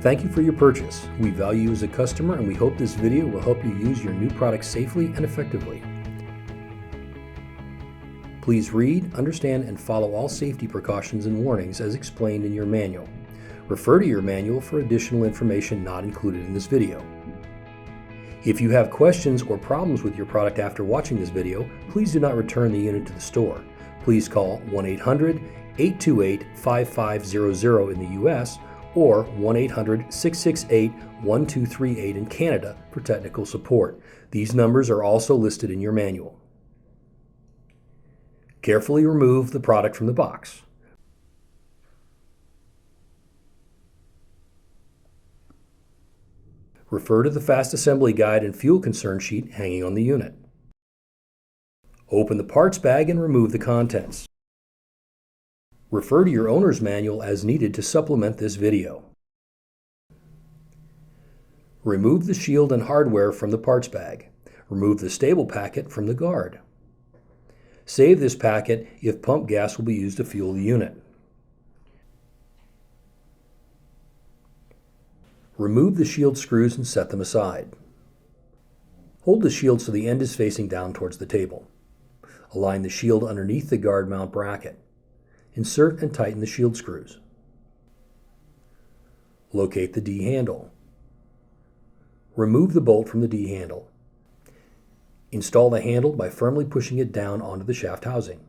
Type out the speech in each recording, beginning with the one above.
Thank you for your purchase. We value you as a customer, and we hope this video will help you use your new product safely and effectively. Please read, understand, and follow all safety precautions and warnings as explained in your manual. Refer to your manual for additional information not included in this video. If you have questions or problems with your product after watching this video, please do not return the unit to the store. Please call 1-800-828-5500 in the U.S. or 1-800-668-1238 in Canada for technical support. These numbers are also listed in your manual. Carefully remove the product from the box. Refer to the fast assembly guide and fuel concern sheet hanging on the unit. Open the parts bag and remove the contents. Refer to your owner's manual as needed to supplement this video. Remove the shield and hardware from the parts bag. Remove the stable packet from the guard. Save this packet if pump gas will be used to fuel the unit. Remove the shield screws and set them aside. Hold the shield so the end is facing down towards the table. Align the shield underneath the guard mount bracket. Insert and tighten the shield screws. Locate the D handle. Remove the bolt from the D handle. Install the handle by firmly pushing it down onto the shaft housing.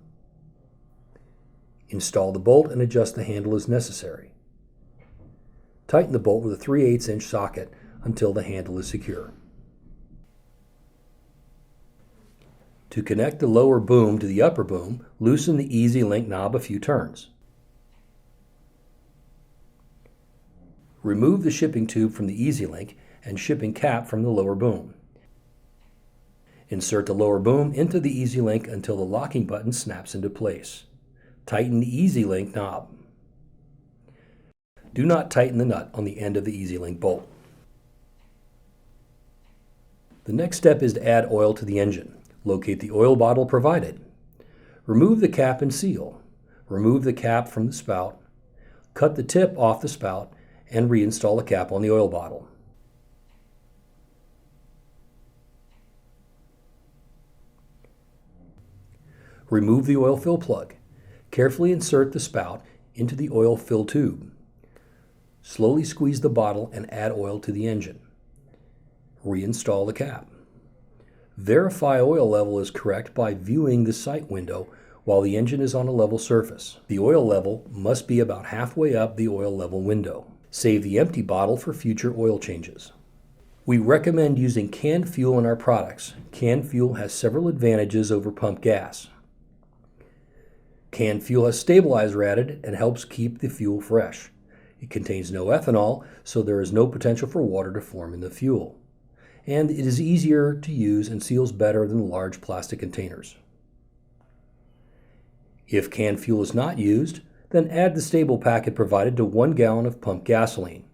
Install the bolt and adjust the handle as necessary. Tighten the bolt with a 3/8" socket until the handle is secure. To connect the lower boom to the upper boom, loosen the Easy Link knob a few turns. Remove the shipping tube from the Easy Link and shipping cap from the lower boom. Insert the lower boom into the Easy Link until the locking button snaps into place. Tighten the Easy Link knob. Do not tighten the nut on the end of the Easy Link bolt. The next step is to add oil to the engine. Locate the oil bottle provided. Remove the cap and seal. Remove the cap from the spout. Cut the tip off the spout and reinstall the cap on the oil bottle. Remove the oil fill plug. Carefully insert the spout into the oil fill tube. Slowly squeeze the bottle and add oil to the engine. Reinstall the cap. Verify oil level is correct by viewing the sight window while the engine is on a level surface. The oil level must be about halfway up the oil level window. Save the empty bottle for future oil changes. We recommend using canned fuel in our products. Canned fuel has several advantages over pump gas. Canned fuel has stabilizer added and helps keep the fuel fresh. It contains no ethanol, so there is no potential for water to form in the fuel. And it is easier to use and seals better than large plastic containers. If canned fuel is not used, then add the stable packet provided to 1 gallon of pump gasoline.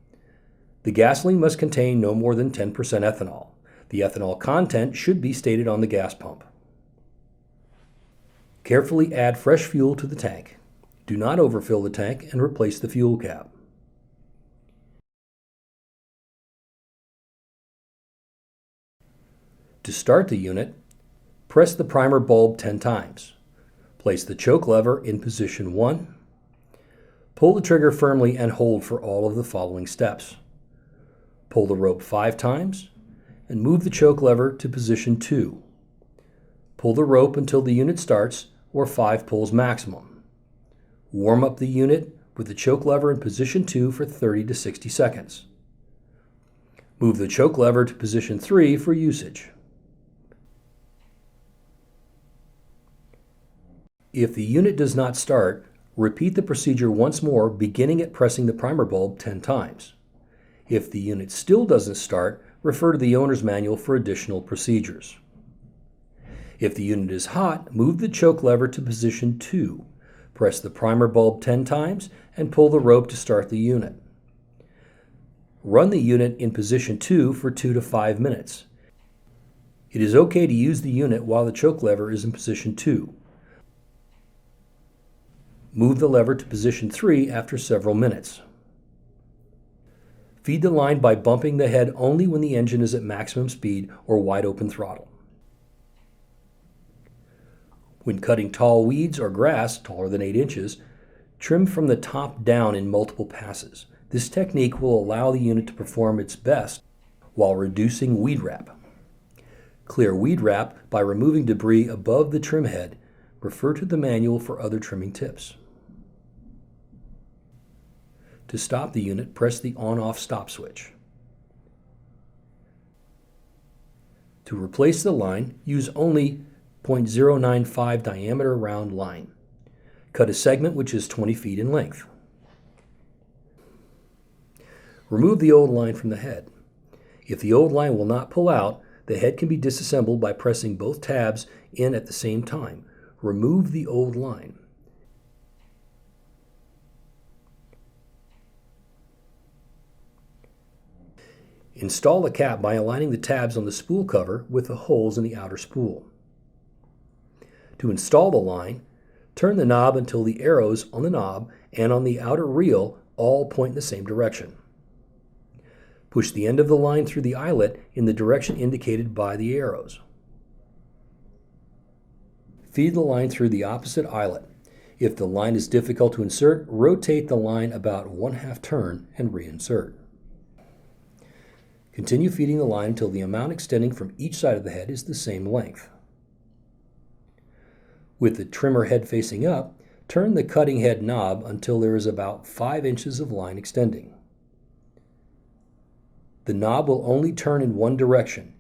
The gasoline must contain no more than 10% ethanol. The ethanol content should be stated on the gas pump. Carefully add fresh fuel to the tank. Do not overfill the tank and replace the fuel cap. To start the unit, press the primer bulb 10 times. Place the choke lever in position 1. Pull the trigger firmly and hold for all of the following steps. Pull the rope 5 times and move the choke lever to position 2. Pull the rope until the unit starts, or 5 pulls maximum. Warm up the unit with the choke lever in position 2 for 30 to 60 seconds. Move the choke lever to position 3 for usage. If the unit does not start, repeat the procedure once more, beginning at pressing the primer bulb 10 times. If the unit still doesn't start, refer to the owner's manual for additional procedures. If the unit is hot, move the choke lever to position 2. Press the primer bulb 10 times and pull the rope to start the unit. Run the unit in position 2 for 2 to 5 minutes. It is okay to use the unit while the choke lever is in position 2. Move the lever to position 3 after several minutes. Feed the line by bumping the head only when the engine is at maximum speed or wide open throttle. When cutting tall weeds or grass taller than 8 inches, trim from the top down in multiple passes. This technique will allow the unit to perform its best while reducing weed wrap. Clear weed wrap by removing debris above the trim head. Refer to the manual for other trimming tips. To stop the unit, press the on-off stop switch. To replace the line, use only 0.095 diameter round line. Cut a segment which is 20 feet in length. Remove the old line from the head. If the old line will not pull out, the head can be disassembled by pressing both tabs in at the same time. Remove the old line. Install the cap by aligning the tabs on the spool cover with the holes in the outer spool. To install the line, turn the knob until the arrows on the knob and on the outer reel all point in the same direction. Push the end of the line through the eyelet in the direction indicated by the arrows. Feed the line through the opposite eyelet. If the line is difficult to insert, rotate the line about 1/2 turn and reinsert. Continue feeding the line until the amount extending from each side of the head is the same length. With the trimmer head facing up, turn the cutting head knob until there is about 5 inches of line extending. The knob will only turn in one direction.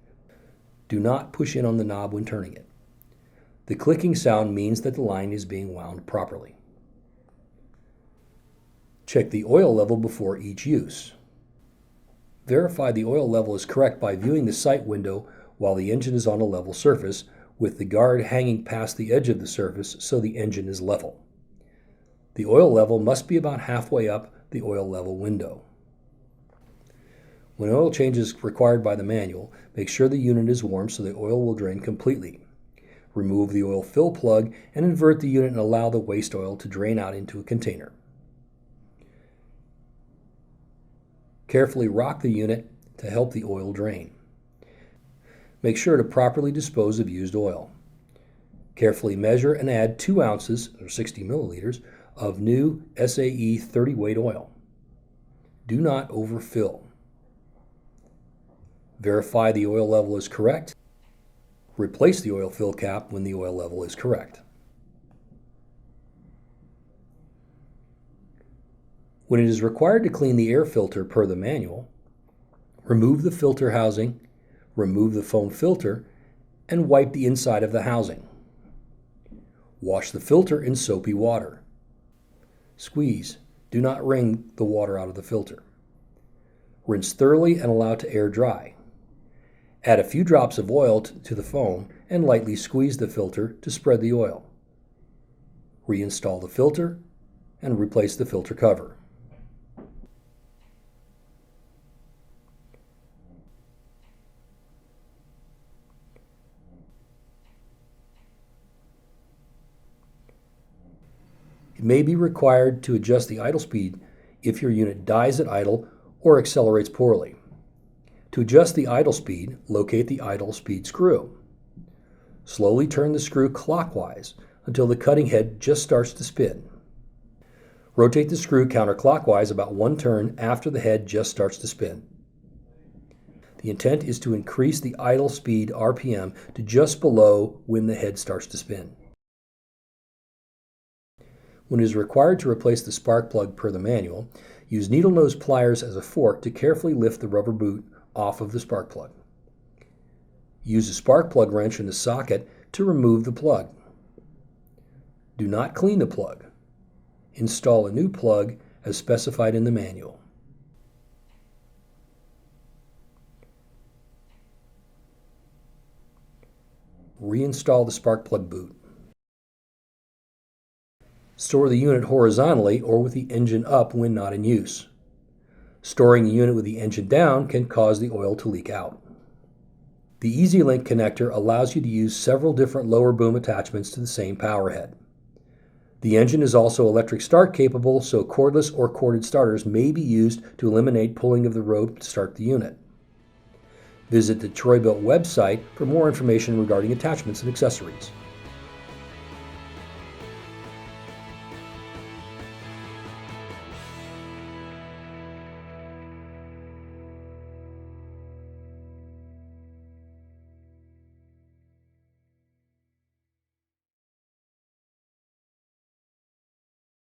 Do not push in on the knob when turning it. The clicking sound means that the line is being wound properly. Check the oil level before each use. Verify the oil level is correct by viewing the sight window while the engine is on a level surface, with the guard hanging past the edge of the surface so the engine is level. The oil level must be about halfway up the oil level window. When oil change is required by the manual, make sure the unit is warm so the oil will drain completely. Remove the oil fill plug and invert the unit and allow the waste oil to drain out into a container. Carefully rock the unit to help the oil drain. Make sure to properly dispose of used oil. Carefully measure and add 2 ounces, or 60 milliliters, of new SAE 30 weight oil. Do not overfill. Verify the oil level is correct. Replace the oil fill cap when the oil level is correct. When it is required to clean the air filter per the manual, remove the filter housing, remove the foam filter, and wipe the inside of the housing. Wash the filter in soapy water. Squeeze. Do not wring the water out of the filter. Rinse thoroughly and allow to air dry. Add a few drops of oil to the foam and lightly squeeze the filter to spread the oil. Reinstall the filter and replace the filter cover. It may be required to adjust the idle speed if your unit dies at idle or accelerates poorly. To adjust the idle speed, locate the idle speed screw. Slowly turn the screw clockwise until the cutting head just starts to spin. Rotate the screw counterclockwise about 1 turn after the head just starts to spin. The intent is to increase the idle speed RPM to just below when the head starts to spin. When it is required to replace the spark plug per the manual, use needle nose pliers as a fork to carefully lift the rubber boot off of the spark plug. Use a spark plug wrench in the socket to remove the plug. Do not clean the plug. Install a new plug as specified in the manual. Reinstall the spark plug boot. Store the unit horizontally or with the engine up when not in use. Storing the unit with the engine down can cause the oil to leak out. The Easy Link connector allows you to use several different lower boom attachments to the same power head. The engine is also electric start capable, so cordless or corded starters may be used to eliminate pulling of the rope to start the unit. Visit the Troy-Bilt website for more information regarding attachments and accessories.